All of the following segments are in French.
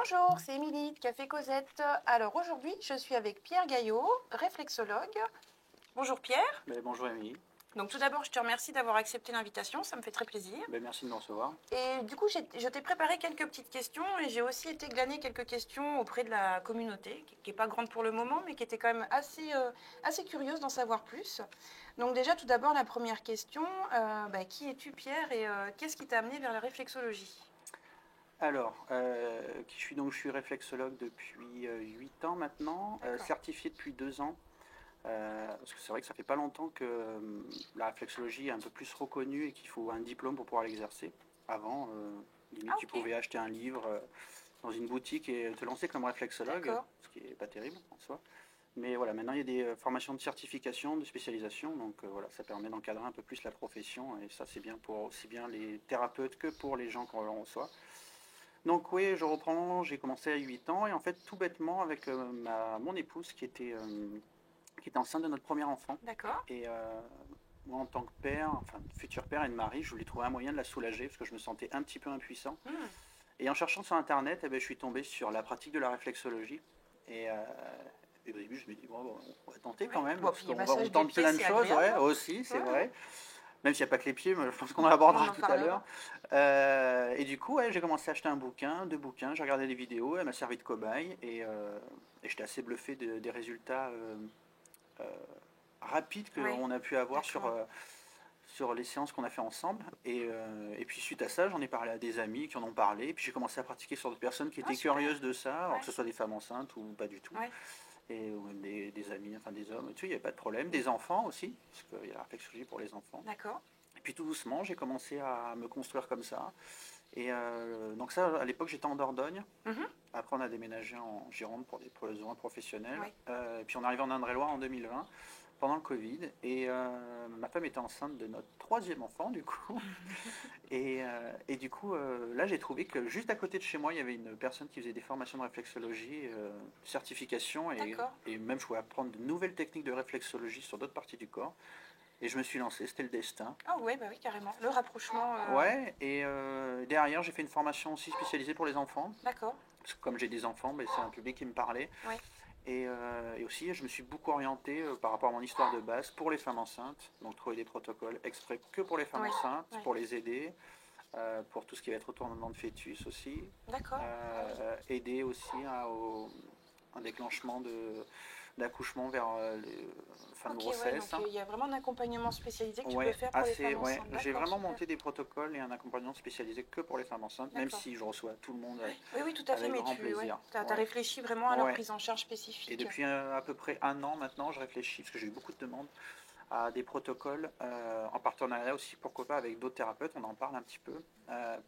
Bonjour, c'est Émilie de Café Cosette. Alors aujourd'hui, je suis avec Pierre Gaillot, réflexologue. Bonjour Pierre. Bonjour Émilie. Donc tout d'abord, je te remercie d'avoir accepté l'invitation, ça me fait très plaisir. Merci de me recevoir. Et du coup, je t'ai préparé quelques petites questions et j'ai aussi été glaner quelques questions auprès de la communauté, qui n'est pas grande pour le moment, mais qui était quand même assez curieuse d'en savoir plus. Donc déjà, tout d'abord, la première question, qui es-tu Pierre et qu'est-ce qui t'a amené vers la réflexologie ? Alors, je suis réflexologue depuis 8 ans maintenant, certifié depuis 2 ans. Parce que c'est vrai que ça fait pas longtemps que la réflexologie est un peu plus reconnue et qu'il faut un diplôme pour pouvoir l'exercer. Avant, limite, tu pouvais acheter un livre dans une boutique et te lancer comme réflexologue, ce qui n'est pas terrible en soi. Mais voilà, maintenant il y a des formations de certification, de spécialisation, donc voilà, ça permet d'encadrer un peu plus la profession et ça c'est bien pour aussi bien les thérapeutes que pour les gens qu'on reçoit. Donc oui, je reprends, j'ai commencé à 8 ans et en fait tout bêtement avec mon épouse qui était enceinte de notre premier enfant. D'accord. Et moi en tant que père, enfin futur père et de mari, je voulais trouver un moyen de la soulager parce que je me sentais un petit peu impuissant. Et en cherchant sur internet, je suis tombé sur la pratique de la réflexologie. Et au début, je me dis, bon, on va tenter quand même, parce qu'on tente plein de choses, aussi, c'est vrai. Même s'il n'y a pas que les pieds, mais je pense qu'on en abordera tout à l'heure. Et du coup, j'ai commencé à acheter un bouquin, 2 bouquins, j'ai regardé des vidéos, elle m'a servi de cobaye, et j'étais assez bluffé des résultats rapides qu'on a pu avoir sur les séances qu'on a fait ensemble. Et puis suite à ça, j'en ai parlé à des amis qui en ont parlé, et puis j'ai commencé à pratiquer sur des personnes qui étaient curieuses de ça, alors que ce soit des femmes enceintes ou pas du tout. Et des amis, enfin des hommes, tu sais, il n'y avait pas de problème. Des enfants aussi, parce qu'il y a la réflexologie pour les enfants. D'accord. Et puis tout doucement, j'ai commencé à me construire comme ça. Et donc ça, à l'époque, j'étais en Dordogne. Après, on a déménagé en Gironde pour des besoins professionnels. Et puis on est arrivé en Indre-et-Loire en 2020, pendant le Covid. Et ma femme était enceinte de notre 3e enfant, du coup. Et du coup, là, j'ai trouvé que juste à côté de chez moi, il y avait une personne qui faisait des formations de réflexologie, certification, et même je pouvais apprendre de nouvelles techniques de réflexologie sur d'autres parties du corps. Et je me suis lancé, c'était le destin. Ah ouais, bah oui, carrément. Le rapprochement. Ouais, et derrière, j'ai fait une formation aussi spécialisée pour les enfants. D'accord. Parce que comme j'ai des enfants, c'est un public qui me parlait. Ouais. Et aussi, je me suis beaucoup orienté par rapport à mon histoire de base pour les femmes enceintes. Donc, trouver des protocoles exprès que pour les femmes enceintes, pour les aider. Pour tout ce qui va être retournement de fœtus aussi. D'accord. Aider aussi au un déclenchement d'accouchement vers les fins de grossesse. Donc il y a vraiment un accompagnement spécialisé que tu peux faire pour les femmes enceintes. J'ai vraiment monté des protocoles et un accompagnement spécialisé que pour les femmes enceintes, même si je reçois tout le monde oui, tout à fait, mais grand plaisir. Tu as réfléchi vraiment à leur prise en charge spécifique. Et depuis à peu près 1 an maintenant, je réfléchis, parce que j'ai eu beaucoup de demandes, à des protocoles en partenariat aussi, pourquoi pas, avec d'autres thérapeutes, on en parle un petit peu,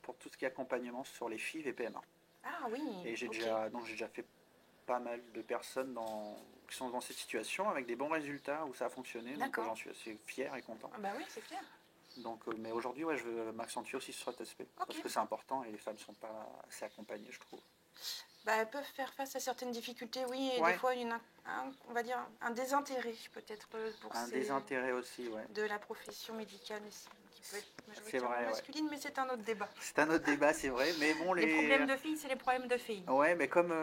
pour tout ce qui est accompagnement sur les FIV et PMA. Ah oui. Et j'ai déjà fait pas mal de personnes qui sont dans cette situation avec des bons résultats où ça a fonctionné, donc j'en suis assez fier et content. Bah oui, c'est clair. Donc, mais aujourd'hui, je veux m'accentuer aussi sur cet aspect, parce que c'est important et les femmes ne sont pas assez accompagnées, je trouve. Elles peuvent faire face à certaines difficultés, oui, et des fois, on va dire un désintérêt peut-être pour désintérêt aussi, de la profession médicale aussi, qui peut être majoritairement masculine, mais c'est un autre débat. C'est un autre débat, c'est vrai, mais bon, les problèmes de filles, c'est les problèmes de filles. Ouais, mais comme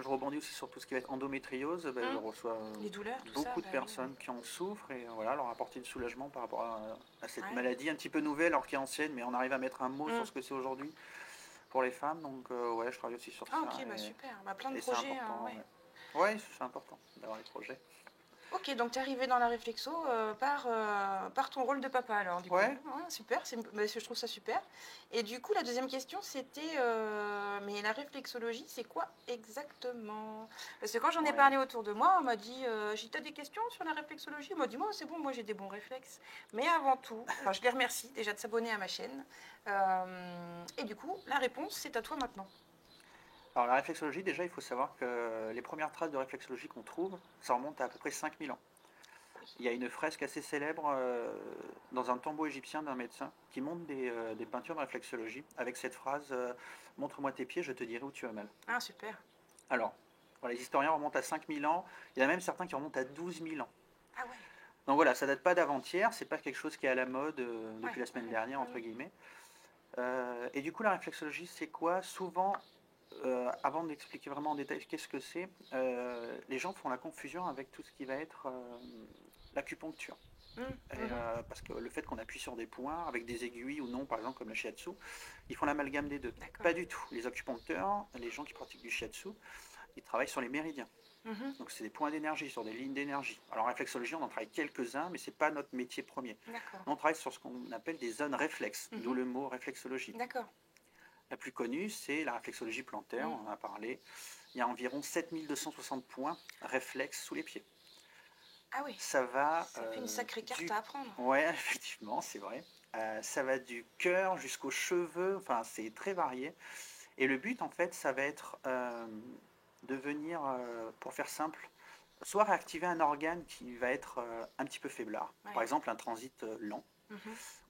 je rebondis aussi sur tout ce qui va être endométriose, je reçois les douleurs, beaucoup de personnes qui en souffrent, et voilà, leur apporter du soulagement par rapport à cette maladie un petit peu nouvelle, alors qui est ancienne, mais on arrive à mettre un mot sur ce que c'est aujourd'hui pour les femmes, donc je travaille aussi sur ça. Ok, super, plein de projets. Ouais, c'est important d'avoir les projets. Ok, donc tu es arrivé dans la réflexo par ton rôle de papa alors du coup. Super, je trouve ça super. Et du coup, la deuxième question c'était, mais la réflexologie, c'est quoi exactement? Parce que quand j'en ai parlé autour de moi, on m'a dit, t'as des questions sur la réflexologie? On m'a dit, moi c'est bon, moi j'ai des bons réflexes. Mais avant tout, je les remercie déjà de s'abonner à ma chaîne. Et du coup, la réponse, c'est à toi maintenant. Alors la réflexologie, déjà, il faut savoir que les premières traces de réflexologie qu'on trouve, ça remonte à peu près 5000 ans. Il y a une fresque assez célèbre dans un tombeau égyptien d'un médecin qui montre des peintures de réflexologie avec cette phrase « Montre-moi tes pieds, je te dirai où tu as mal ». Ah, super. Alors, les historiens remontent à 5000 ans, il y en a même certains qui remontent à 12 000 ans. Ah ouais. Donc voilà, ça date pas d'avant-hier, c'est pas quelque chose qui est à la mode depuis la semaine dernière, entre guillemets. Et du coup, la réflexologie, c'est quoi? Souvent, avant d'expliquer vraiment en détail qu'est-ce que c'est, les gens font la confusion avec tout ce qui va être l'acupuncture. Parce que le fait qu'on appuie sur des points avec des aiguilles ou non, par exemple comme le shiatsu, ils font l'amalgame des deux. Pas du tout. Les acupuncteurs, les gens qui pratiquent du shiatsu, ils travaillent sur les méridiens. Donc c'est des points d'énergie, sur des lignes d'énergie. Alors en réflexologie, on en travaille quelques-uns, mais ce n'est pas notre métier premier. On travaille sur ce qu'on appelle des zones réflexes, d'où le mot réflexologie. La plus connue, c'est la réflexologie plantaire, on en a parlé. Il y a environ 7260 points réflexes sous les pieds. Ah oui, ça fait une sacrée carte à apprendre. Oui, effectivement, c'est vrai. Ça va du cœur jusqu'aux cheveux, enfin c'est très varié. Et le but, en fait, ça va être de venir, pour faire simple, soit réactiver un organe qui va être un petit peu faiblard, par exemple un transit lent,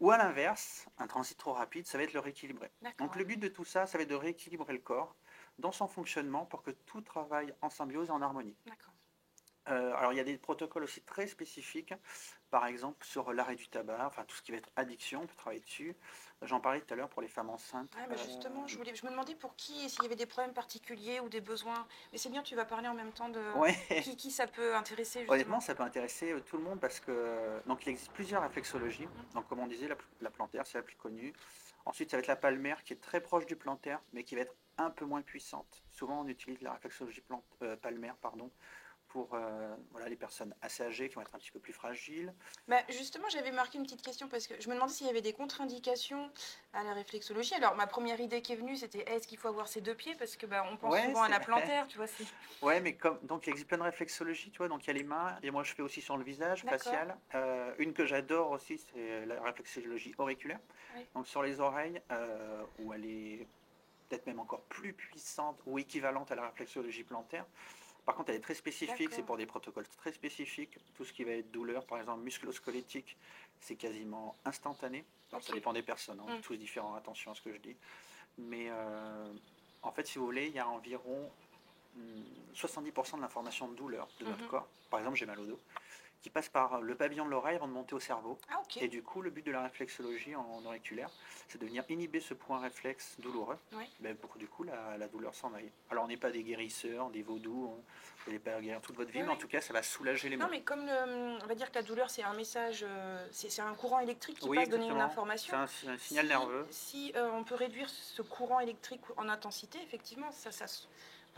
ou à l'inverse, un transit trop rapide, ça va être le rééquilibrer. Donc le but de tout ça, ça va être de rééquilibrer le corps dans son fonctionnement pour que tout travaille en symbiose et en harmonie. Alors il y a des protocoles aussi très spécifiques, par exemple sur l'arrêt du tabac, enfin tout ce qui va être addiction, on peut travailler dessus. J'en parlais tout à l'heure pour les femmes enceintes. Justement, je me demandais pour qui, s'il y avait des problèmes particuliers ou des besoins. Mais c'est bien, tu vas parler en même temps de qui ça peut intéresser justement. Honnêtement, ça peut intéresser tout le monde parce que donc il existe plusieurs réflexologies. Donc comme on disait, la plantaire c'est la plus connue. Ensuite, ça va être la palmaire qui est très proche du plantaire, mais qui va être un peu moins puissante. Souvent, on utilise la réflexologie palmaire, pour les personnes assez âgées qui vont être un petit peu plus fragiles. Justement, j'avais marqué une petite question parce que je me demandais s'il y avait des contre-indications à la réflexologie. Alors, ma première idée qui est venue, c'était est-ce qu'il faut avoir ses deux pieds? Parce que on pense souvent à la plantaire, tu vois. Ouais, mais donc il existe plein de réflexologies, tu vois. Donc il y a les mains, et moi je fais aussi sur le visage, facial. Une que j'adore aussi, c'est la réflexologie auriculaire. Donc sur les oreilles, où elle est peut-être même encore plus puissante ou équivalente à la réflexologie plantaire. Par contre, elle est très spécifique, c'est pour des protocoles très spécifiques. Tout ce qui va être douleur, par exemple musculo-squelettique, c'est quasiment instantané. Alors, ça dépend des personnes, on est tous différents, attention à ce que je dis. Mais en fait, si vous voulez, il y a environ 70% de l'information de douleur de notre corps. Par exemple, j'ai mal au dos, qui passe par le pavillon de l'oreille avant de monter au cerveau. Et du coup, le but de la réflexologie en auriculaire, c'est de venir inhiber ce point réflexe douloureux, pour que du coup la douleur s'en aille. Alors on n'est pas des guérisseurs, des vaudous, vous n'allez pas guérir toute votre vie, mais en tout cas ça va soulager les maux. Non, mais comme on va dire que la douleur c'est un message, c'est un courant électrique qui passe donner une information. C'est un signal nerveux. Si on peut réduire ce courant électrique en intensité, effectivement,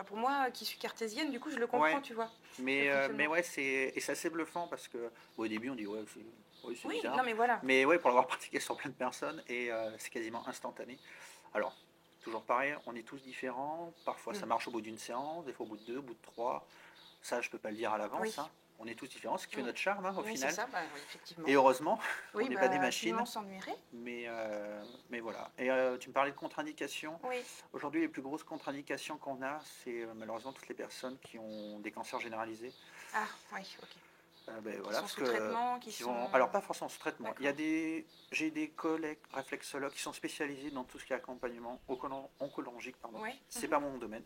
pour moi qui suis cartésienne, du coup je le comprends, tu vois. Mais c'est assez bluffant parce que au début on dit c'est bizarre. Non, mais voilà. Mais pour l'avoir pratiqué sur plein de personnes et c'est quasiment instantané. Alors, toujours pareil, on est tous différents. Parfois ça marche au bout d'une séance, des fois au bout de 2, au bout de 3. Ça je peux pas le dire à l'avance. On est tous différents, ce qui fait notre charme au final. C'est ça, effectivement. Et heureusement, on n'est pas des machines. Sinon on s'ennuierait. Mais voilà. Et tu me parlais de contre-indications. Aujourd'hui, les plus grosses contre-indications qu'on a, c'est malheureusement toutes les personnes qui ont des cancers généralisés. Ah, oui, ok. Voilà, sous traitement, Alors pas forcément sous traitement. J'ai des collègues réflexologues qui sont spécialisés dans tout ce qui est accompagnement oncologique, pardon. C'est pas mon domaine.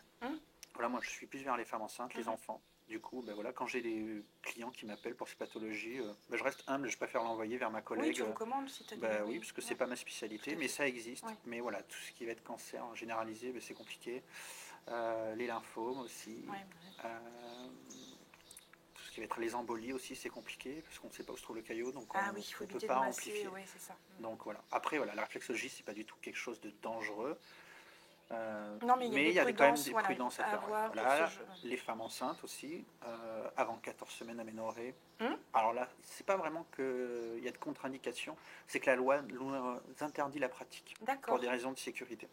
Voilà, moi je suis plus vers les femmes enceintes, les enfants. Du coup, quand j'ai des clients qui m'appellent pour ces pathologies, je reste humble, je préfère l'envoyer vers ma collègue. Oui, tu recommandes si tu as Oui, parce que c'est pas ma spécialité, mais ça existe. Mais voilà, tout ce qui va être cancer généralisé, c'est compliqué. Les lymphomes aussi. Tout ce qui va être les embolies aussi, c'est compliqué, parce qu'on ne sait pas où se trouve le caillot, donc on ne peut pas amplifier. C'est ça. Donc voilà. Après, la réflexologie, c'est pas du tout quelque chose de dangereux. Non, mais il y a quand même des prudences à faire. Les femmes enceintes aussi, avant 14 semaines aménorrhées. Alors là, c'est pas vraiment qu'il y a de contre-indication, c'est que la loi nous interdit la pratique pour des raisons de sécurité.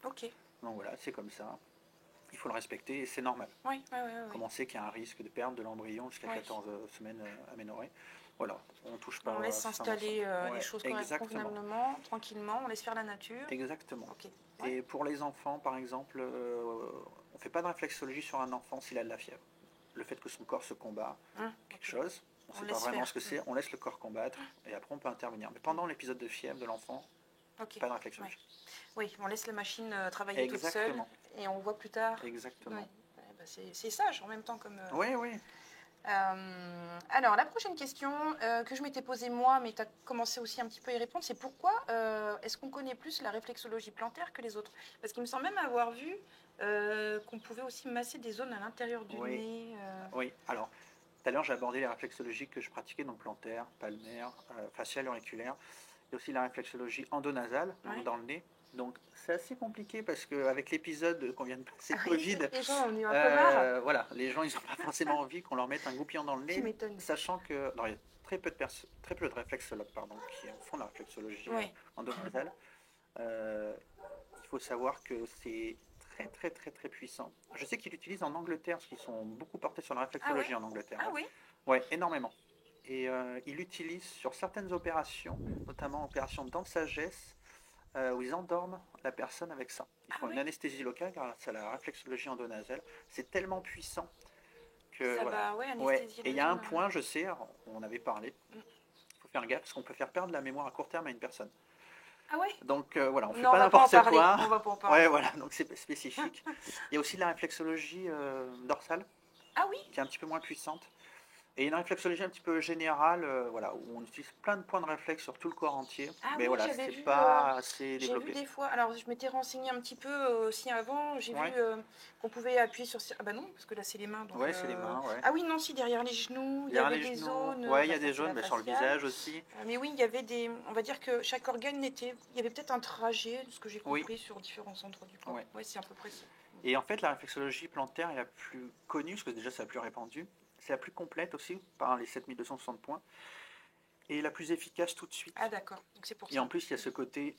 Donc voilà, c'est comme ça. Il faut le respecter et c'est normal. Comme on sait qu'il y a un risque de perte de l'embryon jusqu'à 14 semaines aménorrhées. Voilà, on ne touche pas. On laisse s'installer les choses convenablement, tranquillement, on laisse faire la nature. Exactement. Et pour les enfants, par exemple, on ne fait pas de réflexologie sur un enfant s'il a de la fièvre. Le fait que son corps se combat, quelque chose, on ne sait pas vraiment ce que c'est, on laisse le corps combattre et après on peut intervenir. Mais pendant l'épisode de fièvre de l'enfant, pas de réflexologie. Oui, on laisse la machine travailler toute seule et on voit plus tard. Exactement. C'est sage en même temps comme... Oui. Alors, la prochaine question que je m'étais posée moi, mais tu as commencé aussi un petit peu à y répondre, c'est pourquoi est-ce qu'on connaît plus la réflexologie plantaire que les autres? Parce qu'il me semble même avoir vu qu'on pouvait aussi masser des zones à l'intérieur du nez. Oui, alors, tout à l'heure j'ai abordé les réflexologies que je pratiquais, donc plantaire, palmaire, faciale, auriculaire. Il y a aussi la réflexologie endonasale, donc dans le nez. Donc c'est assez compliqué parce qu'avec l'épisode qu'on vient de passer de Covid, les gens ont eu un peu marre. voilà, les gens ils n'ont pas forcément envie qu'on leur mette un goupillon dans le Tu nez, m'étonnes. sachant que il y a très peu de réflexologues qui font la réflexologie endonasale. Il faut savoir que c'est très très très très puissant. Je sais qu'ils l'utilisent en Angleterre, parce qu'ils sont beaucoup portés sur la réflexologie en Angleterre. Ah oui? Ouais, énormément. Et ils l'utilisent sur certaines opérations, notamment opérations de dents de sagesse, où ils endorment la personne avec ça. Ils font une anesthésie locale grâce à la réflexologie endonasale. C'est tellement puissant que ça voilà. Anesthésie Et il y a un point, je sais, on avait parlé, il faut faire gaffe, parce qu'on peut faire perdre la mémoire à court terme à une personne. Ah ouais? Donc voilà, on fait pas n'importe quoi. On va pas en parler. Ouais, voilà, donc c'est spécifique. Il y a aussi de la réflexologie dorsale, qui est un petit peu moins puissante. Et une réflexologie un petit peu générale, voilà, où on utilise plein de points de réflexe sur tout le corps entier. Mais voilà, c'est pas assez développé. J'ai vu des fois, alors je m'étais renseignée un petit peu aussi avant, j'ai vu qu'on pouvait appuyer sur... Ah bah non, parce que là c'est les mains. Donc, c'est les mains, Ah oui, non, si, derrière les genoux, il y avait des zones. Ouais, il y a des zones, mais sur le visage aussi. Mais oui, il y avait des... On va dire que chaque organe était... Il y avait peut-être un trajet, de ce que j'ai compris, sur différents centres du corps. Ouais, c'est à peu près ça. Et en fait, la réflexologie plantaire est la plus connue, parce que déjà c'est la plus répandue. C'est la plus complète aussi, par les 7260 points. Et la plus efficace tout de suite. Ah d'accord, donc c'est pour ça. Et en plus, il y a ce côté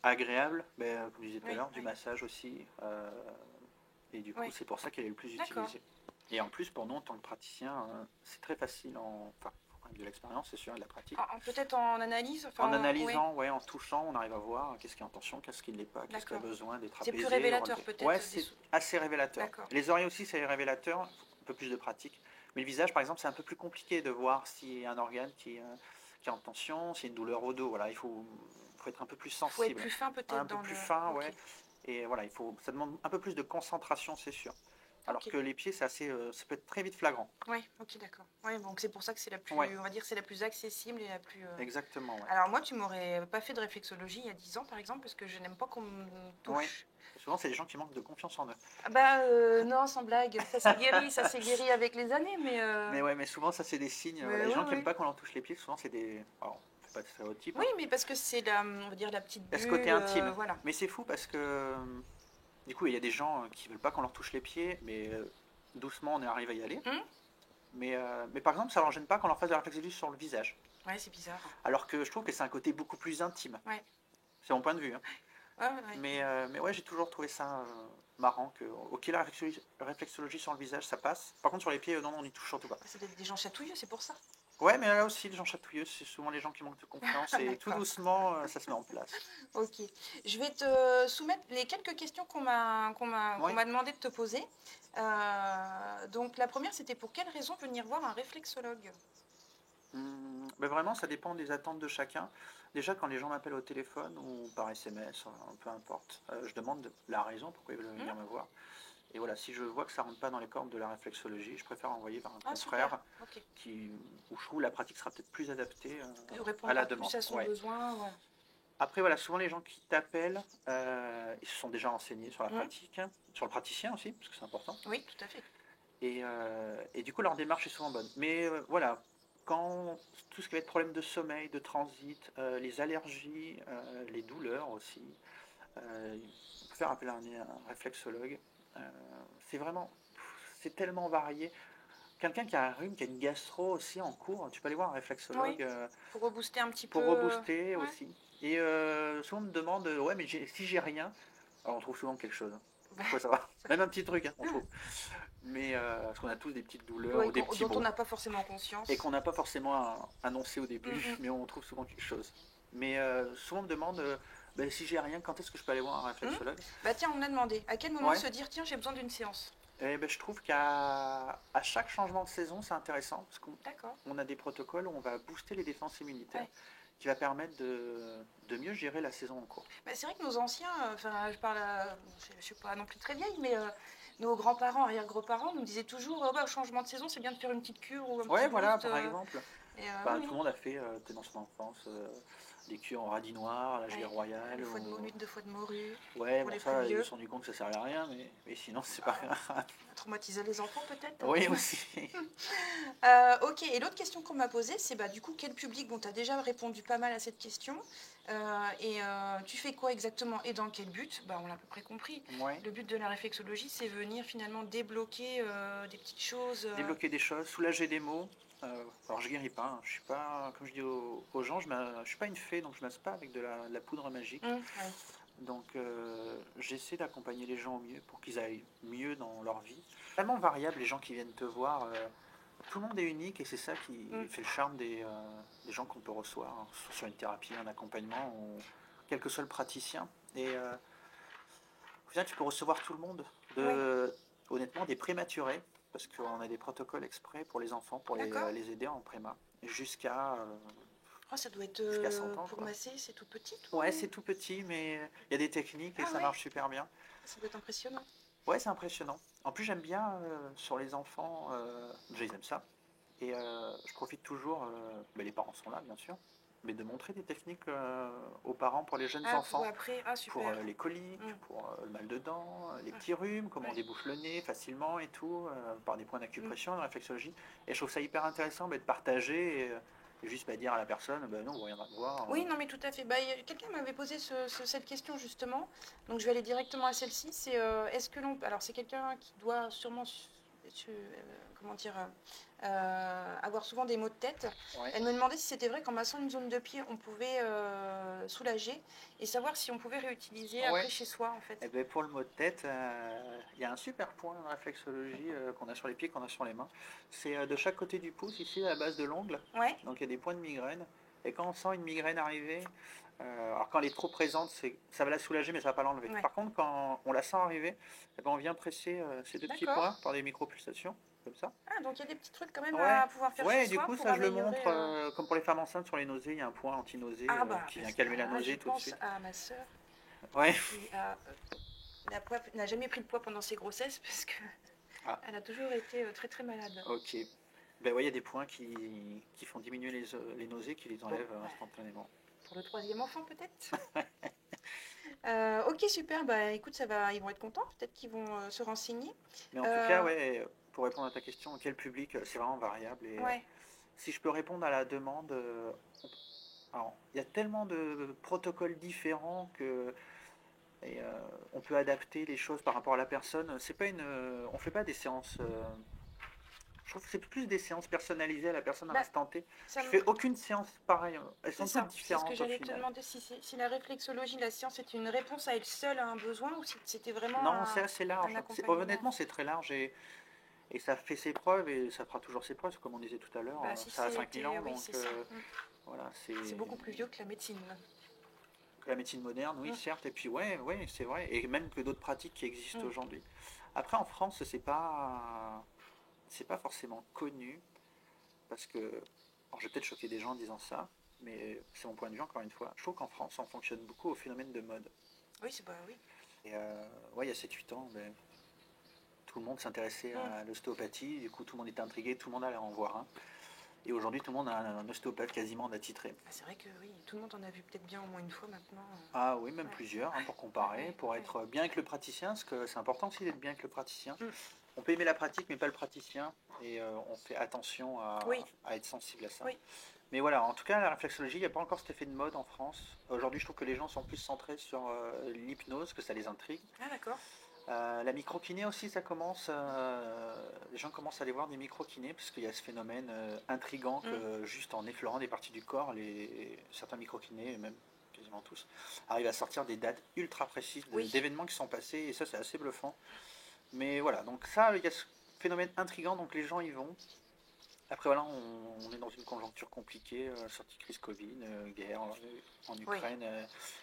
agréable, comme vous disiez tout à l'heure, du massage aussi. Et du coup, c'est pour ça qu'elle est le plus utilisée. Et en plus, pour nous, en tant que praticien, c'est très facile enfin, de l'expérience, c'est sûr, et de la pratique. Peut-être en analyse. En analysant, en touchant, on arrive à voir qu'est-ce qui est en tension, qu'est-ce qui ne l'est pas, qu'est-ce qui a besoin d'être apaisé. C'est plus révélateur peut-être. Ouais, c'est assez révélateur. Les oreilles aussi, c'est révélateur, un peu plus de pratique. Mais le visage, par exemple, c'est un peu plus compliqué de voir s'il y a un organe qui est en tension, s'il y a une douleur au dos. Voilà, il faut être un peu plus sensible. Il faut être plus fin peut-être. Un peu plus fin, ouais. Et voilà, ça demande un peu plus de concentration, c'est sûr. Alors que les pieds, ça peut être très vite flagrant. Oui, ok, d'accord. Ouais, donc c'est pour ça que c'est la plus, on va dire, c'est la plus accessible et la plus. Exactement. Ouais. Alors moi, tu m'aurais pas fait de réflexologie il y a 10 ans, par exemple, parce que je n'aime pas qu'on me touche. Ouais. Souvent, c'est des gens qui manquent de confiance en eux. Non, sans blague, ça s'est guéri avec les années, mais. Mais souvent, ça c'est des signes. Les gens qui n'aiment pas qu'on leur touche les pieds, souvent c'est des. Alors, pas de stéréotype. Oui, mais parce que c'est on va dire la petite bulle. Ce côté intime. Voilà. Mais c'est fou parce que du coup, il y a des gens qui veulent pas qu'on leur touche les pieds, mais doucement, on arrive à y aller. Mais par exemple, ça leur gêne pas qu'on leur fasse de la réflexologie sur le visage. Ouais, c'est bizarre. Alors que je trouve que c'est un côté beaucoup plus intime. Ouais. C'est mon point de vue. Mais ouais, j'ai toujours trouvé ça marrant que la réflexologie sur le visage, ça passe. Par contre, sur les pieds, non, on n'y touche surtout pas. C'est des gens chatouilleux, c'est pour ça. Ouais, mais là aussi, les gens chatouilleux, c'est souvent les gens qui manquent de confiance et tout doucement, ça se met en place. Ok. Je vais te soumettre les quelques questions qu'on m'a demandé de te poser. Donc, la première, c'était pour quelle raison venir voir un réflexologue? Vraiment, ça dépend des attentes de chacun. Déjà, quand les gens m'appellent au téléphone ou par SMS, peu importe, je demande la raison pourquoi ils veulent venir me voir. Et voilà, si je vois que ça ne rentre pas dans les cordes de la réflexologie, je préfère envoyer vers un confrère où je trouve la pratique sera peut-être plus adaptée à la demande. Plus à son besoin, ouais. Après, voilà, souvent les gens qui t'appellent, ils se sont déjà renseignés sur la pratique, sur le praticien aussi, parce que c'est important. Oui, tout à fait. Et du coup, leur démarche est souvent bonne. Mais voilà, quand tout ce qui va être problème de sommeil, de transit, les allergies, les douleurs aussi, on peut faire appel à un réflexologue. C'est tellement varié. Quelqu'un qui a un rhume, qui a une gastro aussi en cours, tu peux aller voir un réflexologue. Pour rebooster un petit peu. Pour rebooster aussi. Et souvent on me demande, mais si j'ai rien, alors on trouve souvent quelque chose. Faut savoir. Même un petit truc, on trouve. Mais parce qu'on a tous des petites douleurs ou des petits dont on n'a pas forcément conscience. Et qu'on n'a pas forcément annoncé au début, mais on trouve souvent quelque chose. Mais souvent on me demande, si j'ai rien, quand est-ce que je peux aller voir un réflexologue? Tiens, on me l'a demandé. À quel moment se dire, tiens, j'ai besoin d'une séance? Je trouve qu'à chaque changement de saison, c'est intéressant, parce qu'on a des protocoles où on va booster les défenses immunitaires, qui va permettre de mieux gérer la saison en cours. C'est vrai que nos anciens, je ne suis pas non plus très vieille, mais nos grands-parents, arrière-grands-parents nous disaient toujours au changement de saison, c'est bien de faire une petite cure ou un Ouais, petit voilà, boost. par exemple. Et, Tout le monde a fait, dans son enfance, des cures en radis noir, la gelée royale. L'huile de foie de morue. Ouais, pour bon, les ça, plus vieux. ils se sont rendu compte que ça servait à rien, mais sinon, c'est pas grave. Traumatiser les enfants, peut-être. Oui, aussi. Ok, et l'autre question qu'on m'a posée, c'est du coup, quel public? Bon, tu as déjà répondu pas mal à cette question. Tu fais quoi exactement et dans quel but? On l'a à peu près compris. Ouais. Le but de la réflexologie, c'est venir finalement débloquer des petites choses. Débloquer des choses, soulager des maux. Alors je guéris pas, hein. Je suis pas, comme je dis aux gens, je suis pas une fée, donc je masse pas avec de la poudre magique. Ouais. Donc j'essaie d'accompagner les gens au mieux pour qu'ils aillent mieux dans leur vie. Tellement variable les gens qui viennent te voir. Tout le monde est unique et c'est ça qui fait le charme des gens qu'on peut recevoir, hein, sur une thérapie, un accompagnement, ou quel que soit le praticien. Et au final, tu peux recevoir tout le monde. Honnêtement, des prématurés, parce qu'on a des protocoles exprès pour les enfants, pour les aider en préma, jusqu'à ça doit être jusqu'à 100 ans. pour Quoi. masser, c'est tout petit. Ouais, c'est tout petit, mais il y a des techniques et ça marche super bien. Ça doit être impressionnant. Ouais, c'est impressionnant. En plus, j'aime bien sur les enfants, déjà ils aiment ça. Et je profite toujours, les parents sont là bien sûr, mais de montrer des techniques aux parents pour les jeunes enfants. Pour les coliques, pour le mal de dents, les petits rhumes, comment on débouche le nez facilement et tout, par des points d'acupression, de réflexologie. Et je trouve ça hyper intéressant de partager et juste dire à la personne, non, vous reviendrez me voir. Oui, non, mais tout à fait. Quelqu'un m'avait posé cette question justement, donc je vais aller directement à celle-ci. C'est est-ce que l'on... Alors c'est quelqu'un qui doit sûrement... comment dire, avoir souvent des maux de tête. Ouais. Elle me demandait si c'était vrai qu'en massant une zone de pied, on pouvait soulager et savoir si on pouvait réutiliser après chez soi en fait. Et pour le maux de tête, il y a un super point en réflexologie qu'on a sur les pieds, qu'on a sur les mains. C'est de chaque côté du pouce, ici à la base de l'ongle. Ouais. Donc il y a des points de migraine. Et quand on sent une migraine arriver, alors quand elle est trop présente, ça va la soulager mais ça va pas l'enlever. Par contre, quand on la sent arriver, on vient presser ces deux petits points par des micropulsations. Comme ça. Ah, donc il y a des petits trucs quand même à pouvoir faire chez soi. Du coup, ça je le montre, comme pour les femmes enceintes sur les nausées, il y a un point anti-nausée qui vient calmer la nausée tout de suite. Je pense à ma soeur qui n'a jamais pris de poids pendant ses grossesses parce qu'elle a toujours été très très malade. Ok. Il y a des points qui font diminuer les nausées, qui les enlèvent instantanément. Pour le troisième enfant peut-être. Ok, super. Écoute, ils vont être contents. Peut-être qu'ils vont se renseigner. Mais en tout cas, pour répondre à ta question, quel public, c'est vraiment variable. Et, si je peux répondre à la demande, alors, il y a tellement de protocoles différents que on peut adapter les choses par rapport à la personne. C'est pas on fait pas des séances. Je trouve que c'est plus des séances personnalisées à la personne à l'instant T. Je fais aucune séance pareille. Elles sont toutes différentes. C'est ce que j'allais te demander, si la réflexologie, la science, est une réponse à elle seule à un besoin ou si c'était vraiment. Non, c'est assez large. Honnêtement, c'est très large et ça fait ses preuves et ça fera toujours ses preuves, comme on disait tout à l'heure. Ça a 5000 ans, donc voilà. C'est beaucoup plus vieux que la médecine. Que la médecine moderne, oui, certes. Et puis, c'est vrai. Et même que d'autres pratiques qui existent aujourd'hui. Après, en France, c'est pas forcément connu, parce que, alors je vais peut-être choquer des gens en disant ça, mais c'est mon point de vue encore une fois, je trouve qu'en France on fonctionne beaucoup au phénomène de mode. Oui, c'est pas oui. Et il y a 7-8 ans, tout le monde s'intéressait à l'ostéopathie, du coup tout le monde était intrigué, tout le monde allait en voir un. Et aujourd'hui tout le monde a un ostéopathe quasiment d'attitré. C'est vrai que oui, tout le monde en a vu peut-être bien au moins une fois maintenant. Ah oui, même plusieurs, pour comparer, pour être bien avec le praticien, parce que c'est important aussi d'être bien avec le praticien. On peut aimer la pratique, mais pas le praticien. Et on fait attention à être sensible à ça. Oui. Mais voilà, en tout cas, la réflexologie, il n'y a pas encore cet effet de mode en France. Aujourd'hui, je trouve que les gens sont plus centrés sur l'hypnose, que ça les intrigue. Ah, d'accord. La microkiné aussi, ça commence. Les gens commencent à aller voir des microkinés, parce qu'il y a ce phénomène intrigant que juste en effleurant des parties du corps, certains microkinés, même quasiment tous, arrivent à sortir des dates ultra précises d'événements qui sont passés. Et ça, c'est assez bluffant. Mais voilà, donc ça, il y a ce phénomène intriguant, donc les gens y vont. Après voilà, on est dans une conjoncture compliquée, sortie crise Covid, guerre en Ukraine,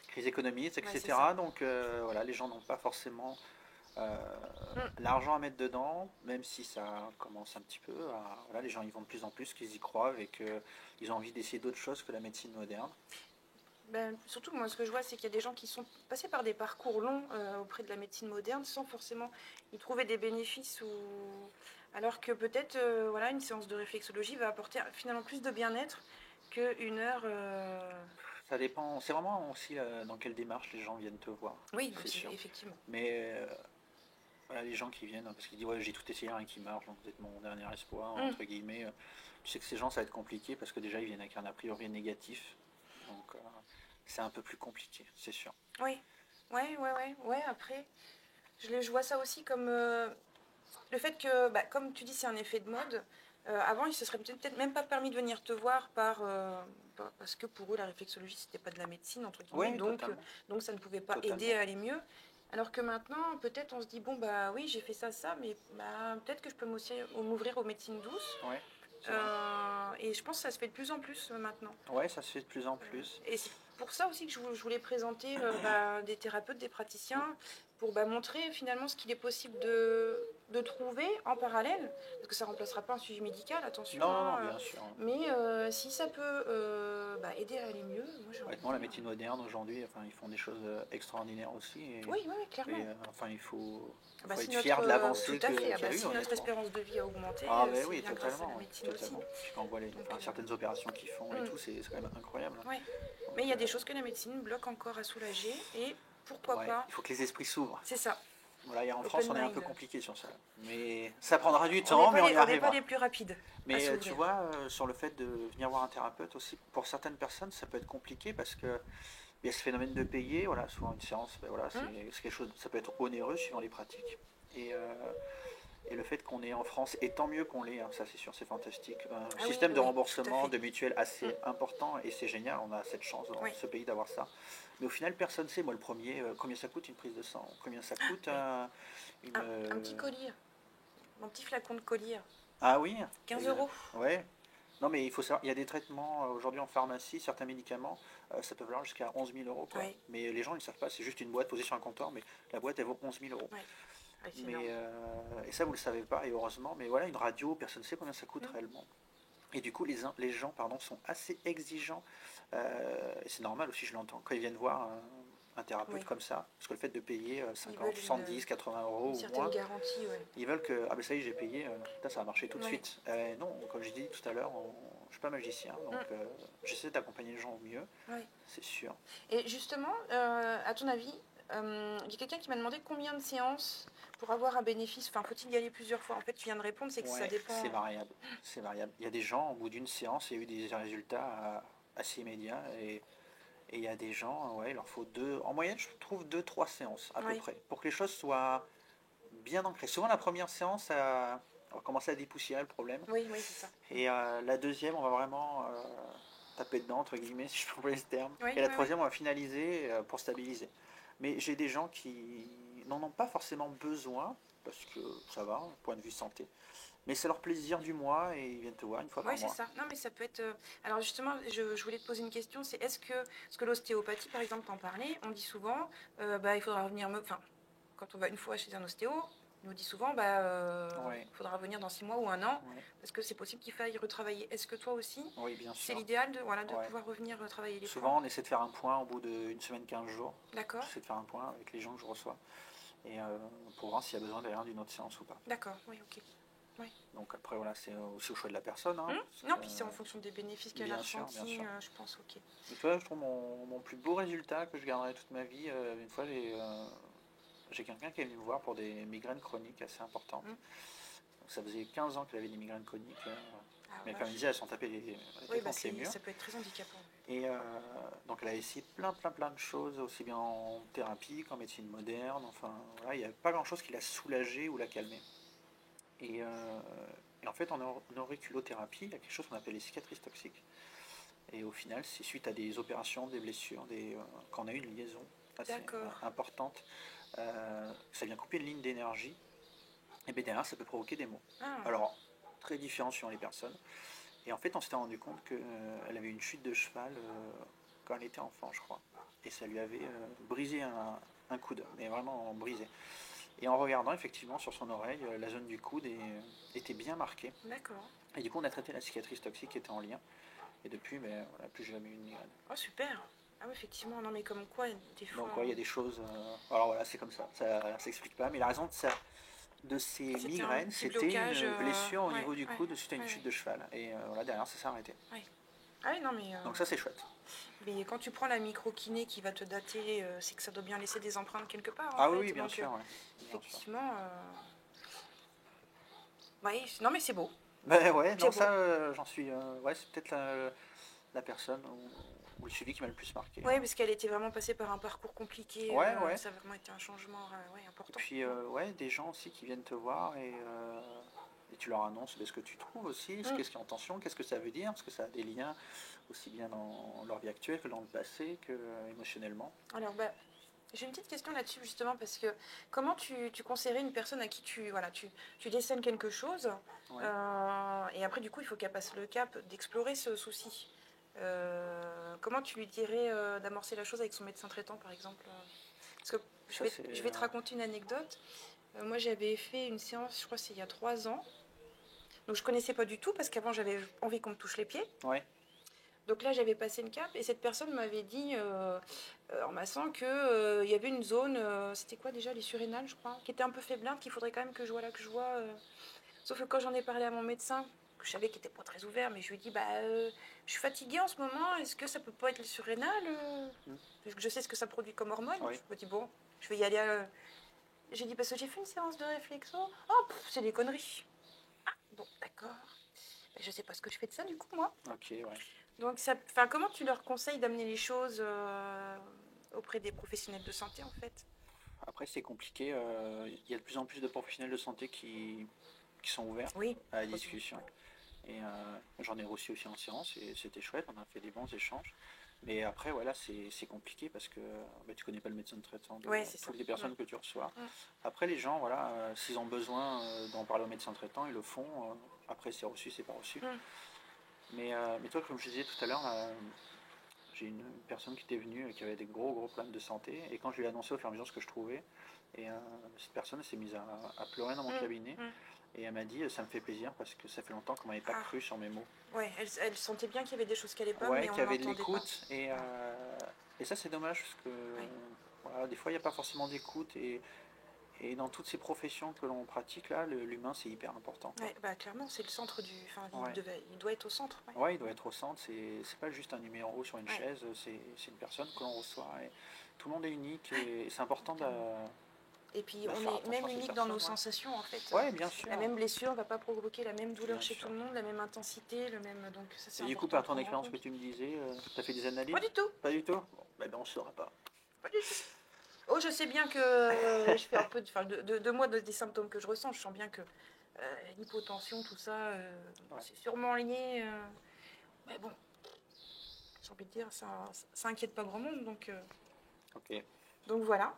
crise économique, etc. Donc voilà, les gens n'ont pas forcément l'argent à mettre dedans, même si ça commence un petit peu. Voilà, les gens y vont de plus en plus, qu'ils y croient et qu'ils ont envie d'essayer d'autres choses que la médecine moderne. Surtout, moi, ce que je vois, c'est qu'il y a des gens qui sont passés par des parcours longs auprès de la médecine moderne sans forcément y trouver des bénéfices. Alors que peut-être voilà, une séance de réflexologie va apporter finalement plus de bien-être qu'une heure. Ça dépend, c'est vraiment aussi dans quelle démarche les gens viennent te voir. Oui, c'est sûr. effectivement. Mais voilà, les gens qui viennent parce qu'ils disent ouais, j'ai tout essayé, rien qui marche, donc vous êtes mon dernier espoir, entre guillemets. Tu sais que ces gens, ça va être compliqué parce que déjà, ils viennent avec un a priori négatif. Donc, c'est un peu plus compliqué, c'est sûr. Oui, ouais, après, je vois ça aussi comme le fait que, comme tu dis, c'est un effet de mode. Avant, ils se seraient peut-être même pas permis de venir te voir parce que pour eux, la réflexologie, c'était pas de la médecine, entre guillemets, Oui, donc ça ne pouvait pas totalement. aider à aller mieux. Alors que maintenant, peut-être on se dit, bon, bah oui, j'ai fait ça, mais peut-être que je peux m'ouvrir aux médecines douces. Ouais, et je pense que ça se fait de plus en plus maintenant. Ouais, ça se fait de plus en plus. Et c'est pour ça aussi que je voulais présenter des thérapeutes, des praticiens, pour montrer finalement ce qu'il est possible de trouver en parallèle, parce que ça ne remplacera pas un suivi médical, attention. Non, bien sûr. Mais si ça peut aider à aller mieux, moi j'ai envie de la dire. médecine moderne aujourd'hui, ils font des choses extraordinaires aussi. Oui, clairement. Il faut si être fier de l'avancée tout à fait. qu'il y a eu. Si notre espérance de vie a augmenté, c'est oui, bien grâce à la médecine aussi. Puis quand on voit certaines opérations qu'ils font et tout, c'est quand même incroyable. Oui. Mais il y a des choses que la médecine bloque encore à soulager et pourquoi pas. Il faut que les esprits s'ouvrent. C'est ça. Voilà, et en France, on est un peu compliqué sur ça. Mais ça prendra du temps, mais on y arrivera. On n'est pas les plus rapides. Mais tu vois, sur le fait de venir voir un thérapeute aussi, pour certaines personnes, ça peut être compliqué parce que il y a ce phénomène de payer. Voilà, souvent une séance, c'est quelque chose, ça peut être onéreux suivant les pratiques. Et le fait qu'on est en France, et tant mieux qu'on l'ait, ça c'est sûr, c'est fantastique. Un système de remboursement, de mutuelle assez important, et c'est génial, on a cette chance dans ce pays d'avoir ça. Mais au final, personne ne sait, moi le premier, combien ça coûte une prise de sang, combien ça coûte un petit collier, mon petit flacon de collier. Ah oui 15 €. Ouais. Non mais il faut savoir, il y a des traitements aujourd'hui en pharmacie, certains médicaments, ça peut valoir jusqu'à 11 000 €. Quoi. Mais les gens ils ne savent pas, c'est juste une boîte posée sur un comptoir, mais la boîte elle vaut 11 000 €. Et ça vous le savez pas, et heureusement, mais voilà, une radio, personne ne sait combien ça coûte réellement. Et du coup les gens sont assez exigeants, et c'est normal aussi, je l'entends, quand ils viennent voir un thérapeute comme ça, parce que le fait de payer 50, 70, 80 € ou moins, garantie, ils veulent que, ça y est, j'ai payé, ça va marcher tout de suite. Non, comme je dis tout à l'heure, je ne suis pas magicien, donc j'essaie d'accompagner les gens au mieux, c'est sûr. Et justement, à ton avis, il y a quelqu'un qui m'a demandé combien de séances pour avoir un bénéfice, faut-il y aller plusieurs fois? En fait, tu viens de répondre, c'est que ça dépend. C'est variable. Il y a des gens, au bout d'une séance, il y a eu des résultats assez immédiats, et il y a des gens, il leur faut en moyenne, je trouve 2-3 séances à peu près, pour que les choses soient bien ancrées. Souvent, la première séance, on va commencer à dépoussiérer le problème. Oui, c'est ça. Et la deuxième, on va vraiment taper dedans, entre guillemets, si je peux employer ce terme. Et la troisième, on va finaliser pour stabiliser. Mais j'ai des gens qui n'en ont pas forcément besoin, parce que ça va, point de vue santé. Mais c'est leur plaisir du mois et ils viennent te voir une fois par mois. Oui, c'est ça. Non, mais ça peut être... Alors justement, je voulais te poser une question, c'est parce que l'ostéopathie, par exemple, t'en parlais, on dit souvent, il faudra revenir... quand on va une fois chez un ostéo, il nous dit souvent, il faudra revenir dans 6 mois ou 1 an, parce que c'est possible qu'il faille retravailler. Est-ce que toi aussi, c'est l'idéal de pouvoir revenir travailler les points? Souvent, on essaie de faire un point au bout d'une semaine, 15 jours. D'accord. J'essaie de faire un point avec les gens que je reçois, et pour voir s'il y a besoin d'ailleurs d'une autre séance ou pas. D'accord, oui, ok. Oui. Donc après, voilà, c'est aussi au choix de la personne. Non, puis c'est en fonction des bénéfices qu'elle a ressentis, je pense, ok. Et toi, je trouve mon plus beau résultat que je garderai toute ma vie, une fois, j'ai quelqu'un qui est venu me voir pour des migraines chroniques assez importantes. Donc, ça faisait 15 ans qu'elle avait des migraines chroniques. Mais comme elle disait, elles sont tapées les murs. Ça peut être très handicapant. Et donc elle a essayé plein de choses, aussi bien en thérapie qu'en médecine moderne. Enfin, voilà, il n'y avait pas grand-chose qui l'a soulagée ou la calmée. Et en fait, en auriculothérapie, il y a quelque chose qu'on appelle les cicatrices toxiques. Et au final, c'est suite à des opérations, des blessures, quand on a eu une liaison assez importante, ça vient couper une ligne d'énergie, et bien derrière, ça peut provoquer des maux. Alors, très différents suivant les personnes. Et en fait, on s'était rendu compte qu'elle avait une chute de cheval quand elle était enfant, je crois. Et ça lui avait brisé un coude, mais vraiment brisé. Et en regardant, effectivement, sur son oreille, la zone du coude était bien marquée. D'accord. Et du coup, on a traité la cicatrice toxique qui était en lien. Et depuis, plus jamais eu une migraine. Oh, super. Ah oui, effectivement, non mais comme quoi, des fois... Donc il y a des choses... alors voilà, c'est comme ça s'explique pas. Mais la raison de ces migraines, c'était une blessure au niveau du coude suite à une chute de cheval. Et voilà, derrière, ça s'est arrêté. Ouais. Ah oui, non mais... Donc ça, c'est chouette. Mais quand tu prends la micro-kiné qui va te dater, c'est que ça doit bien laisser des empreintes quelque part. Ah oui, bien sûr. Effectivement. Oui, non mais c'est beau. Ben ouais, non, ça, j'en suis... ouais, c'est peut-être la personne ou le suivi qui m'a le plus marqué. Oui, parce qu'elle était vraiment passée par un parcours compliqué. Ouais. Ça a vraiment été un changement important. Et puis, des gens aussi qui viennent te voir et tu leur annonces ce que tu trouves aussi, qu'est-ce qui est en tension, qu'est-ce que ça veut dire, parce que ça a des liens aussi bien dans leur vie actuelle que dans le passé, que émotionnellement. Alors, j'ai une petite question là-dessus justement, parce que comment tu conseillerais une personne à qui tu décèles quelque chose, et après du coup il faut qu'elle passe le cap d'explorer ce souci. Comment tu lui dirais d'amorcer la chose avec son médecin traitant par exemple? Parce que je vais te raconter une anecdote. Moi j'avais fait une séance, je crois c'est il y a 3 ans. Donc je connaissais pas du tout parce qu'avant j'avais envie qu'on me touche les pieds. Ouais. Donc là j'avais passé une cape et cette personne m'avait dit en massant que y avait une zone, c'était quoi déjà, les surrénales je crois, qui était un peu faiblarde, qu'il faudrait quand même que je vois Sauf que quand j'en ai parlé à mon médecin, que je savais qu'il n'était pas très ouvert, mais je lui ai dit je suis fatiguée en ce moment, est-ce que ça peut pas être les surrénales Parce que je sais ce que ça produit comme hormone. Je me dis bon, je vais y aller. J'ai dit parce que j'ai fait une séance de réflexo. Oh, c'est des conneries. Ah, bon, d'accord. Je sais pas ce que je fais de ça du coup moi. Ok, ouais. Donc comment tu leur conseilles d'amener les choses auprès des professionnels de santé en fait? Après c'est compliqué, il y a de plus en plus de professionnels de santé qui sont ouverts à la discussion. Et j'en ai reçu aussi en séance et c'était chouette, on a fait des bons échanges. Mais après, voilà, c'est compliqué parce que tu connais pas le médecin traitant de toutes les personnes que tu reçois. Après, les gens, voilà, s'ils ont besoin d'en parler au médecin traitant, ils le font. Après, c'est reçu, c'est pas reçu. Mais toi, comme je disais tout à l'heure, j'ai une personne qui était venue qui avait des gros problèmes de santé. Et quand je lui ai annoncé au fur et à mesure ce que je trouvais, et cette personne s'est mise à pleurer dans mon cabinet. Et elle m'a dit, ça me fait plaisir parce que ça fait longtemps qu'on m'avait pas cru sur mes mots. Ouais, elle sentait bien qu'il y avait des choses qui allaient pas, mais on qu'il y avait de l'entendait l'écoute. Et ça, c'est dommage parce que voilà, des fois, il n'y a pas forcément d'écoute. Et dans toutes ces professions que l'on pratique, là, l'humain, c'est hyper important. Ouais, clairement, c'est le centre du... il doit être au centre. Ouais, il doit être au centre. C'est pas juste un numéro sur une chaise, c'est une personne que l'on reçoit. Et tout le monde est unique et c'est important de... Et puis on est même unique dans nos sensations en fait. Oui, bien sûr. La même blessure ne va pas provoquer la même douleur chez tout le monde, la même intensité, le même... Donc ça c'est important. Et du coup, par ton expérience que tu me disais, tu as fait des analyses? Pas du tout. Pas du tout? Bon, on ne saura pas. Pas du tout. Oh, je sais bien que je fais un peu de moi des symptômes que je ressens. Je sens bien que l'hypotension, tout ça, c'est sûrement lié. Mais bon, j'ai envie de dire, ça inquiète pas grand monde. Donc, ok. Donc voilà.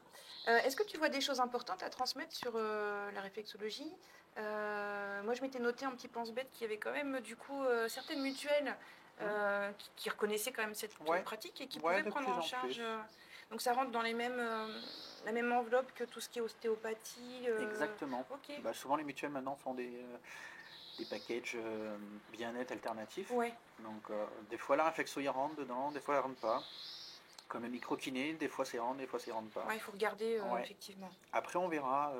Est-ce que tu vois des choses importantes à transmettre sur la réflexologie? Moi, je m'étais noté un petit pense-bête qu'il y avait quand même du coup certaines mutuelles qui reconnaissaient quand même cette pratique et qui pouvaient prendre en charge. Donc ça rentre dans la même enveloppe que tout ce qui est ostéopathie. Exactement. Okay. Souvent les mutuelles maintenant font des packages bien-être alternatifs. Donc des fois la réflexo y rentre dedans, des fois elle rentre pas. Comme le micro-kiné, des fois c'est rentre, des fois c'est rentre pas. Il faut regarder effectivement. Après on verra.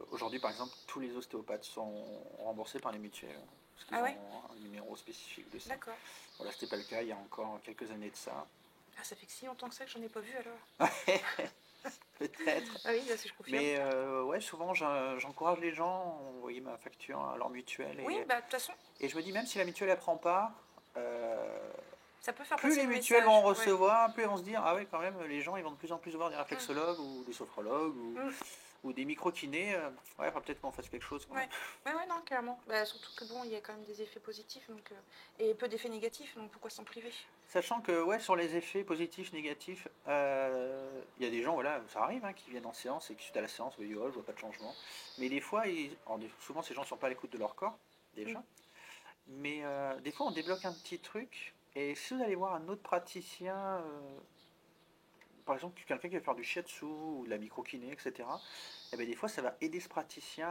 Aujourd'hui par exemple, tous les ostéopathes sont remboursés par les mutuelles. Parce qu'ils ont un numéro spécifique de ça. D'accord. Voilà, c'était pas le cas il y a encore quelques années de ça. Ah, ça fait si longtemps que ça que j'en ai pas vu alors. Peut-être. Ah oui, là, si je confirme. Mais souvent j'encourage les gens à envoyer ma facture à leur mutuelle. Oui, de toute façon. Et je me dis même si la mutuelle elle prend pas, ça peut faire plus les mutuelles vont recevoir, plus ils vont se dire ah oui quand même les gens ils vont de plus en plus voir des réflexologues ou des sophrologues ou des micro-kinés. Il va peut-être qu'on fasse quelque chose. Ouais, non, clairement. Surtout que bon, il y a quand même des effets positifs et peu d'effets négatifs, donc pourquoi s'en priver? Sachant que sur les effets positifs, négatifs, il y a des gens, voilà, ça arrive, qui viennent en séance et qui suite à la séance, ils disent je vois pas de changement. Mais des fois, souvent ces gens ne sont pas à l'écoute de leur corps, déjà. Mais des fois on débloque un petit truc, et si vous allez voir un autre praticien, par exemple quelqu'un qui va faire du shiatsu ou de la micro-kiné, etc., et bien des fois ça va aider ce praticien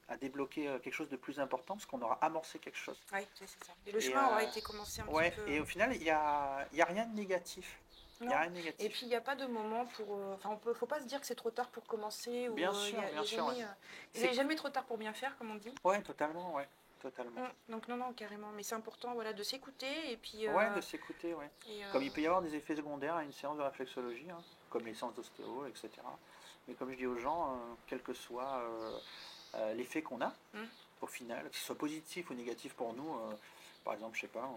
à débloquer quelque chose de plus important parce qu'on aura amorcé quelque chose. Oui, c'est ça. Et le chemin aura été commencé un petit peu. Et au final, il y a rien de négatif Il n'y a rien de négatif. Et puis il n'y a pas de moment pour... faut pas se dire que c'est trop tard pour commencer. Bien sûr, bien sûr. Il n'est jamais trop tard pour bien faire, comme on dit. Ouais, totalement, ouais. Totalement. Donc non, carrément. Mais c'est important de s'écouter. Et puis, de s'écouter, ouais. Comme il peut y avoir des effets secondaires à une séance de réflexologie, hein, comme les séances d'ostéo, etc. Mais comme je dis aux gens, quel que soit l'effet qu'on a, au final, que ce soit positif ou négatif pour nous, par exemple, je sais pas,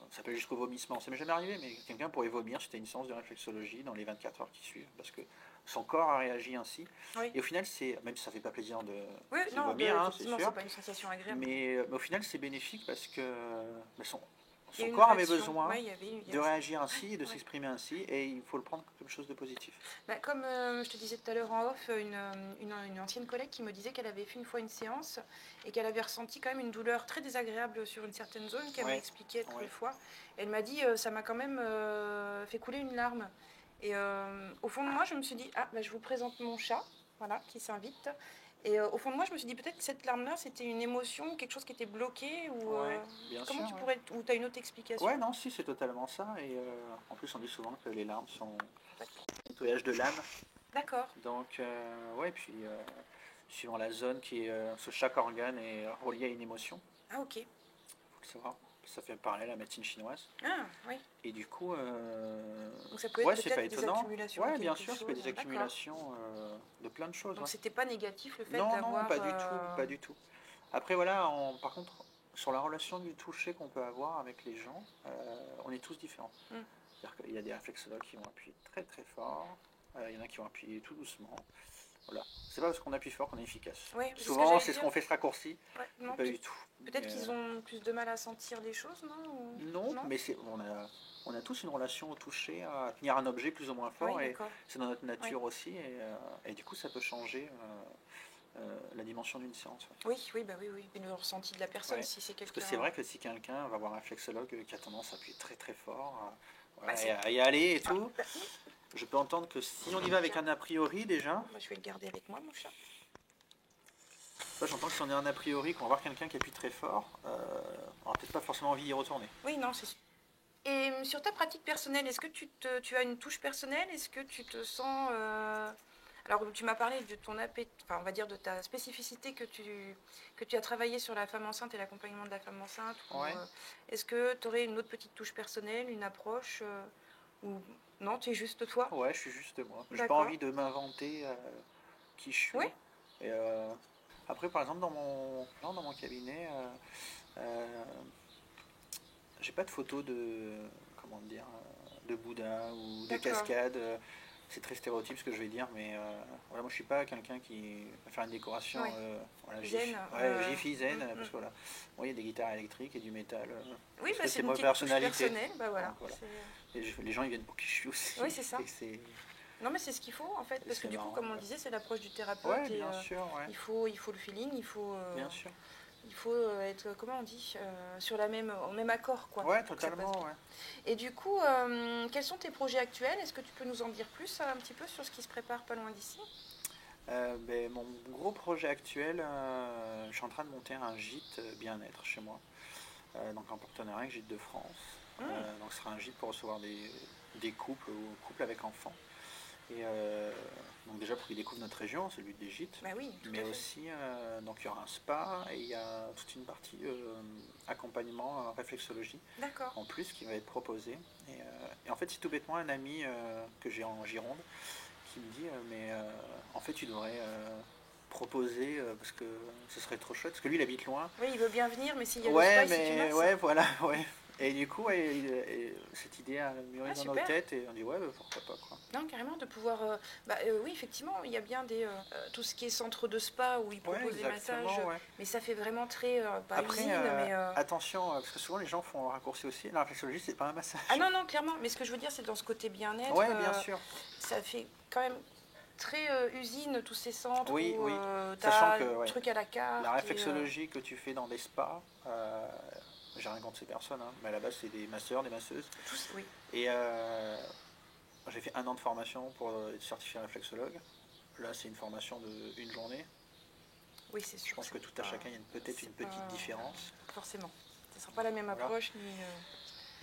ça peut aller jusqu'au vomissement. Ça m'est jamais arrivé, mais quelqu'un pourrait vomir si tu as une séance de réflexologie dans les 24 heures qui suivent, parce que son corps a réagi ainsi. Oui. Et au final, même si ça fait pas plaisir de vomir, c'est sûr. C'est pas une sensation agréable. Mais au final, c'est bénéfique parce que son corps avait besoin de réagir ainsi et de s'exprimer ainsi, et il faut le prendre comme quelque chose de positif. Comme je te disais tout à l'heure en off, une ancienne collègue qui me disait qu'elle avait fait une fois une séance et qu'elle avait ressenti quand même une douleur très désagréable sur une certaine zone qu'elle m'a expliqué être fois. Elle m'a dit ça m'a quand même fait couler une larme. Et au fond de moi, je me suis dit, je vous présente mon chat, qui s'invite. Et au fond de moi, je me suis dit peut-être que cette larme-là, c'était une émotion, quelque chose qui était bloqué, ou comment tu pourrais, ou tu as une autre explication? Ouais, non, si, c'est totalement ça. Et en plus, on dit souvent que les larmes sont un nettoyage de l'âme. D'accord. Donc, puis suivant la zone chaque organe est relié à une émotion. Ah, ok. Faut le savoir. Ça fait parallèle à la médecine chinoise. Ah, oui. Et du coup, donc ça peut être c'est pas étonnant. Des accumulations. Ouais, bien sûr, ça peut être des accumulations de plein de choses. Donc c'était pas négatif le fait d'avoir... Non, pas du tout. Après, par contre, sur la relation du toucher qu'on peut avoir avec les gens, on est tous différents. C'est-à-dire qu'il y a des réflexologues qui vont appuyer très très fort, il y en a qui vont appuyer tout doucement. Voilà. C'est pas parce qu'on appuie fort qu'on est efficace. Souvent, c'est ce qu'on fait ce raccourci. Pas du tout. Peut-être qu'ils ont plus de mal à sentir des choses, non? Non, mais on a tous une relation au toucher, à tenir un objet plus ou moins fort, et c'est dans notre nature aussi, et du coup, ça peut changer la dimension d'une séance. Oui, et le ressenti de la personne, si c'est quelqu'un... Parce que c'est vrai que si quelqu'un va voir un réflexologue qui a tendance à appuyer très très fort, à y aller et tout... Je peux entendre que si on y va avec un a priori déjà... je vais le garder avec moi, mon chat. J'entends que si on est un a priori, qu'on va voir quelqu'un qui appuie très fort, on n'aura peut-être pas forcément envie d'y retourner. Oui, non, c'est sûr. Et sur ta pratique personnelle, est-ce que tu as une touche personnelle? Est-ce que tu te sens... Alors, tu m'as parlé de ton on va dire de ta spécificité que tu as travaillé sur la femme enceinte et l'accompagnement de la femme enceinte. Est-ce que tu aurais une autre petite touche personnelle, une approche ou... Non, tu es juste toi? Ouais, je suis juste moi. J'ai pas envie de m'inventer qui je suis. Oui. Et après, par exemple, dans mon cabinet, j'ai pas de photos de Bouddha ou de cascades. C'est très stéréotype ce que je vais dire, mais moi je suis pas quelqu'un qui va faire une décoration zen, jiffy zen, parce que il y a des guitares électriques et du métal. Oui, c'est ma personnalité. Et les gens ils viennent pour qui je suis aussi. Oui, c'est ça. Non, mais c'est ce qu'il faut en fait, parce que du coup, comme on le disait, c'est l'approche du thérapeute. Ouais, bien sûr. Il faut le feeling, il faut. Bien sûr. Il faut être, comment on dit, au même accord, quoi. Ouais, totalement, Et du coup, quels sont tes projets actuels? Est-ce que tu peux nous en dire plus un petit peu sur ce qui se prépare pas loin d'ici? Mon gros projet actuel, je suis en train de monter un gîte bien-être chez moi, donc en partenariat avec Gîtes de France. Donc ce sera un gîte pour recevoir des couples ou couples avec enfants. Et donc déjà pour qu'ils découvrent notre région, c'est le but des gîtes. Mais aussi, donc il y aura un spa et il y a toute une partie accompagnement, réflexologie en plus qui va être proposée. Et en fait, c'est tout bêtement un ami que j'ai en Gironde qui me dit en fait tu devrais proposer parce que ce serait trop chouette parce que lui il habite loin. Oui, il veut bien venir, mais s'il y a le spa, mais voilà. Et du coup, cette idée a mûri dans nos têtes et on dit pourquoi pas quoi. Non, carrément, de pouvoir... oui, effectivement, il y a bien tout ce qui est centre de spa où ils proposent des massages, mais ça fait vraiment très... Après, attention, parce que souvent les gens font un raccourci aussi. La réflexologie, c'est pas un massage. Ah non, clairement, mais ce que je veux dire, c'est dans ce côté bien-être. Oui, bien sûr. Ça fait quand même... très usine, tous ces centres où t'as trucs à la carte. La réflexologie que tu fais dans des spas, j'ai rien contre ces personnes, mais à la base c'est des masseurs, des masseuses. Et j'ai fait 1 an de formation pour être certifié réflexologue. Là c'est une formation d'1 journée. Oui, c'est sûr. Je pense que tout à chacun il y a peut-être une petite différence. Forcément. Ce ne sera pas la même approche ni...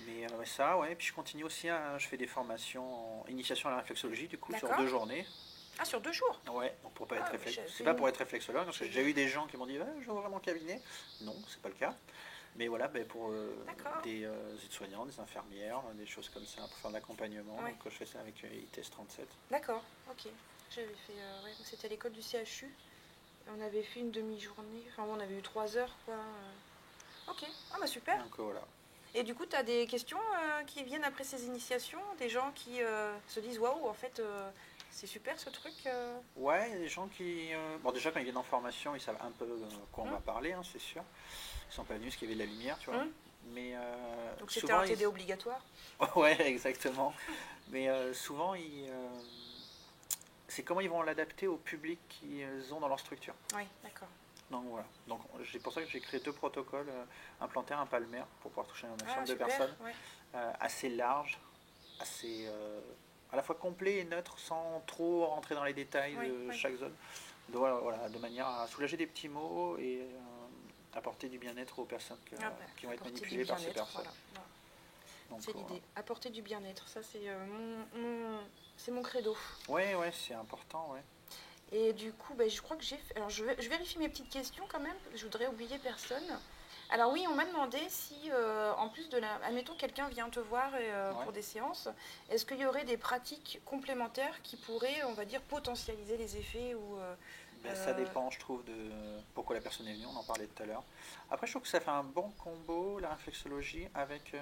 Mais ça, ouais. Puis je continue aussi, je fais des formations en initiation à la réflexologie, du coup, sur D'accord. 2 journées. Ah, sur 2 jours? Ouais, donc pour pas être réflexe. C'est une- pas pour être réflexologue, parce que j'ai déjà eu des gens qui m'ont dit je vais ouvrir mon cabinet. Non, c'est pas le cas. Mais voilà, pour des aides-soignants, des infirmières, des choses comme ça, pour faire de l'accompagnement. Ouais. Donc je fais ça avec ITS 37. D'accord, ok. J'avais fait, ouais, c'était à l'école du CHU. On avait fait une demi-journée, enfin on avait eu 3 heures quoi. Ok, ah bah super. Donc voilà. Et du coup, tu as des questions qui viennent après ces initiations, des gens qui se disent waouh, en fait, c'est super ce truc. Ouais, il y a des gens qui. Bon, déjà, quand ils viennent en formation, ils savent un peu quoi on va parler, hein, c'est sûr. Ils sont pas venus parce qu'il y avait de la lumière, tu vois. Mais donc c'était souvent, un TD obligatoire. Ouais, exactement. Mais souvent, c'est comment ils vont l'adapter au public qu'ils ont dans leur structure. Oui, d'accord. Donc voilà. Donc c'est pour ça que j'ai créé 2 protocoles, un plantaire, un palmaire, pour pouvoir toucher un maximum de super, personnes. ouais. Assez large, assez à la fois complet et neutre, sans trop rentrer dans les détails de chaque zone. Donc voilà, de manière à soulager des petits mots et apporter du bien-être aux personnes qui vont être manipulées par ces personnes. Voilà. C'est l'idée, apporter du bien-être, ça c'est mon credo. Ouais, c'est important, ouais. Et du coup, je crois que j'ai fait... Alors je vérifie mes petites questions quand même, je voudrais oublier personne. Alors oui, on m'a demandé si, en plus de la... Admettons, quelqu'un vient te voir pour des séances, est-ce qu'il y aurait des pratiques complémentaires qui pourraient, on va dire, potentialiser les effets ou... Ça dépend, je trouve, de pourquoi la personne est venue, on en parlait tout à l'heure. Après, je trouve que ça fait un bon combo, la réflexologie, avec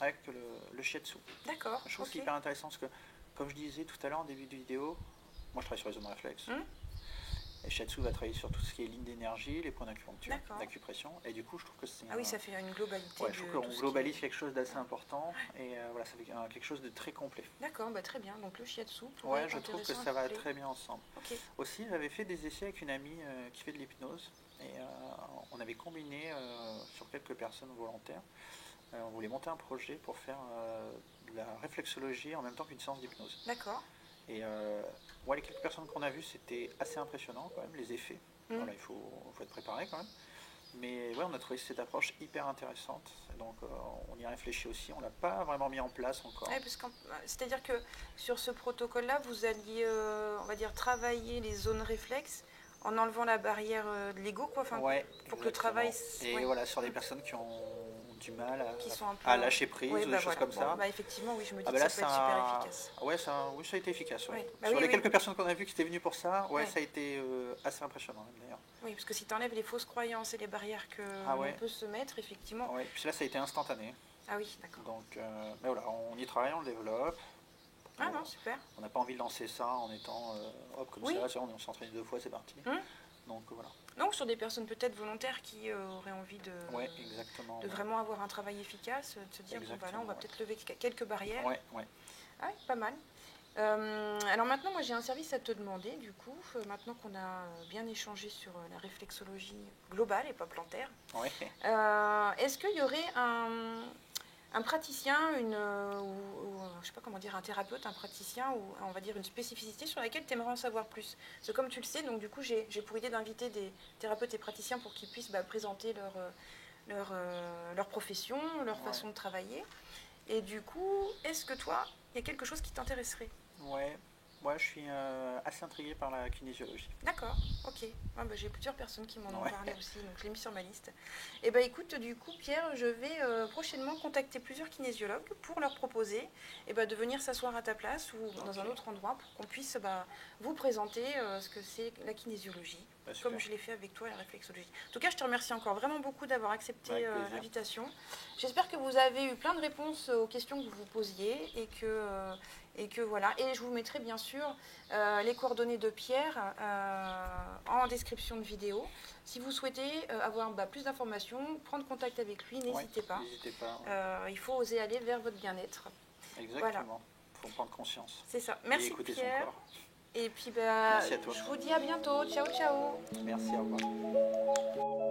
le shiatsu. D'accord. Je trouve que c'est hyper intéressant, parce que, comme je disais tout à l'heure en début de vidéo, moi je travaille sur les zones réflexes. Et shiatsu va travailler sur tout ce qui est ligne d'énergie, les points d'acupuncture, d'acupression. Et du coup, je trouve que c'est... Ah oui, ça fait une globalité. Ouais, je trouve qu'on globalise quelque chose d'assez important. Et voilà, ça fait quelque chose de très complet. D'accord, très bien. Donc le shiatsu. Ouais, je trouve que ça va très bien ensemble. Okay. Aussi, j'avais fait des essais avec une amie qui fait de l'hypnose. Et on avait combiné sur quelques personnes volontaires. On voulait monter un projet pour faire de la réflexologie en même temps qu'une séance d'hypnose. D'accord. Et les quelques personnes qu'on a vues, c'était assez impressionnant quand même, les effets. Voilà, il faut être préparé quand même. Mais on a trouvé cette approche hyper intéressante. Donc on y a réfléchi aussi. On ne l'a pas vraiment mis en place encore. Ouais, c'est-à-dire que sur ce protocole-là, vous alliez, on va dire, travailler les zones réflexes en enlevant la barrière de l'ego, quoi. Enfin, pour que le travail... Et voilà, sur des personnes qui ont du mal à lâcher prise, ou des choses comme ça. Effectivement, oui, je me dis que ça peut être super efficace. Oui, ça a été efficace. Sur les quelques personnes qu'on a vues qui étaient venues pour ça, ça a été assez impressionnant d'ailleurs. Oui, parce que si tu enlèves les fausses croyances et les barrières qu'on peut se mettre, effectivement... Oui, puis là, ça a été instantané. Ah oui, d'accord. Donc, mais voilà, on y travaille, on le développe. Ah non, super. On n'a pas envie de lancer ça en étant comme ça, on s'est entraîné 2 fois, c'est parti. Donc voilà. Donc sur des personnes peut-être volontaires qui auraient envie de vraiment avoir un travail efficace, de se dire là on va peut-être lever quelques barrières. Ah, pas mal. Alors maintenant, moi j'ai un service à te demander, du coup, maintenant qu'on a bien échangé sur la réflexologie globale et pas plantaire. Est-ce qu'il y aurait un praticien, je sais pas comment dire, un thérapeute, un praticien, ou on va dire une spécificité sur laquelle tu aimerais en savoir plus? Parce que comme tu le sais, donc du coup j'ai pour idée d'inviter des thérapeutes et praticiens pour qu'ils puissent présenter leur profession, leur façon de travailler. Et du coup, est-ce que toi, il y a quelque chose qui t'intéresserait? Moi, je suis assez intriguée par la kinésiologie. D'accord, ok. J'ai plusieurs personnes qui m'en ont parlé aussi, donc je l'ai mis sur ma liste. Et écoute, du coup, Pierre, je vais prochainement contacter plusieurs kinésiologues pour leur proposer de venir s'asseoir à ta place ou dans un autre endroit pour qu'on puisse vous présenter ce que c'est la kinésiologie, comme je l'ai fait avec toi, la réflexologie. En tout cas, je te remercie encore vraiment beaucoup d'avoir accepté l'invitation. J'espère que vous avez eu plein de réponses aux questions que vous vous posiez et que voilà. Et je vous mettrai bien sûr les coordonnées de Pierre en description de vidéo. Si vous souhaitez avoir plus d'informations, prendre contact avec lui, n'hésitez pas. Il faut oser aller vers votre bien-être. Exactement. Il faut prendre conscience. C'est ça. Merci écouter Pierre. son corps. Et puis merci à toi. je vous dis à bientôt. Ciao, ciao. Merci, au revoir.